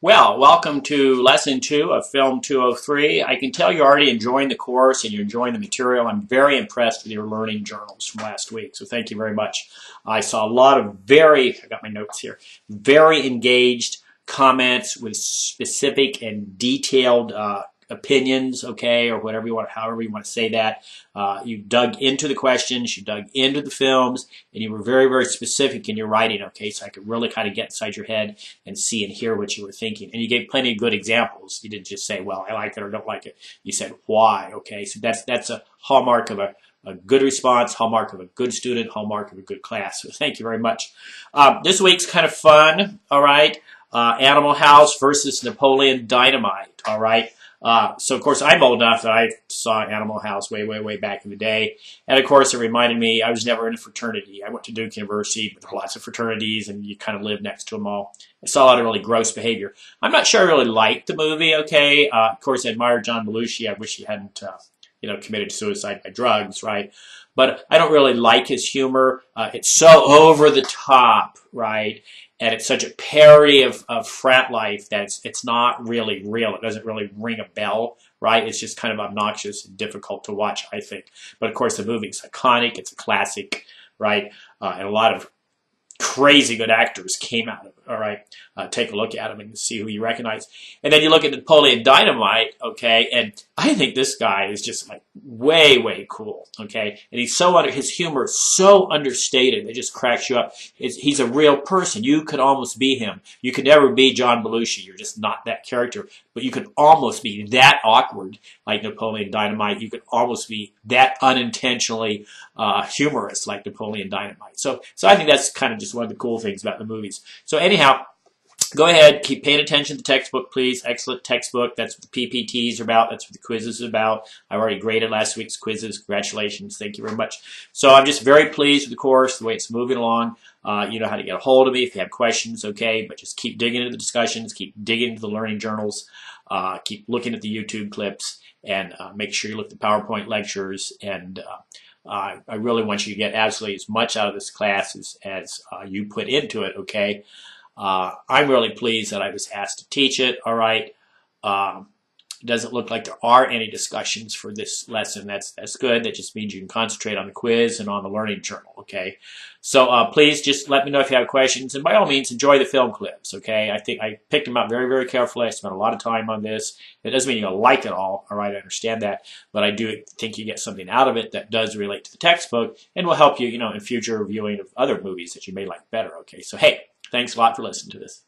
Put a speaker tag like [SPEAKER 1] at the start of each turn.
[SPEAKER 1] Well, welcome to Lesson 2 of Film 203. I can tell you're already enjoying the course and you're enjoying the material. I'm very impressed with your learning journals from last week, so thank you very much. I saw a lot of I got my notes here, very engaged comments with specific and detailed opinions, okay, or whatever you want, however you want to say that. You dug into the questions, you dug into the films, and you were very, very specific in your writing, okay, so I could really kind of get inside your head and see and hear what you were thinking. And you gave plenty of good examples. You didn't just say, well, I like it or don't like it. You said why, okay, so that's a hallmark of a good response, hallmark of a good student, hallmark of a good class. So thank you very much. This week's kind of fun, all right? Animal House versus Napoleon Dynamite, all right? So, of course, I'm old enough that I saw Animal House way, way, way back in the day. And, of course, it reminded me I was never in a fraternity. I went to Duke University, but there were lots of fraternities, and you kind of lived next to them all. I saw a lot of really gross behavior. I'm not sure I really liked the movie, okay? Of course, I admire John Belushi. I wish he hadn't, committed suicide by drugs, right? But I don't really like his humor. It's so over the top, right? And it's such a parody of frat life that it's not really real. It doesn't really ring a bell, right? It's just kind of obnoxious and difficult to watch, I think. But of course, the movie is iconic. It's a classic, right? And a lot of crazy good actors came out of it, all right? Take a look at them and see who you recognize. And then you look at Napoleon Dynamite, okay, and I think this guy is just like way, way cool, okay? And his humor is so understated, it just cracks you up. He's a real person. You could almost be him. You could never be John Belushi. You're just not that character. But you could almost be that awkward like Napoleon Dynamite. You could almost be that unintentionally humorous like Napoleon Dynamite. So I think that's kind of just one of the cool things about the movies. So anyhow, go ahead, keep paying attention to the textbook, please. Excellent textbook. That's what the PPTs are about. That's what the quizzes are about. I already graded last week's quizzes. Congratulations. Thank you very much. So I'm just very pleased with the course, the way it's moving along. You know how to get a hold of me if you have questions, okay? But just keep digging into the discussions. Keep digging into the learning journals. Keep looking at the YouTube clips. And make sure you look at the PowerPoint lectures. And I really want you to get absolutely as much out of this class as you put into it, okay? I'm really pleased that I was asked to teach it, all right? It doesn't look like there are any discussions for this lesson. That's good. That just means you can concentrate on the quiz and on the learning journal, okay? So please just let me know if you have questions. And by all means, enjoy the film clips, okay? I think I picked them out very, very carefully. I spent a lot of time on this. It doesn't mean you'll like it all right? I understand that. But I do think you get something out of it that does relate to the textbook and will help you, in future reviewing of other movies that you may like better, okay? So, hey, thanks a lot for listening to this.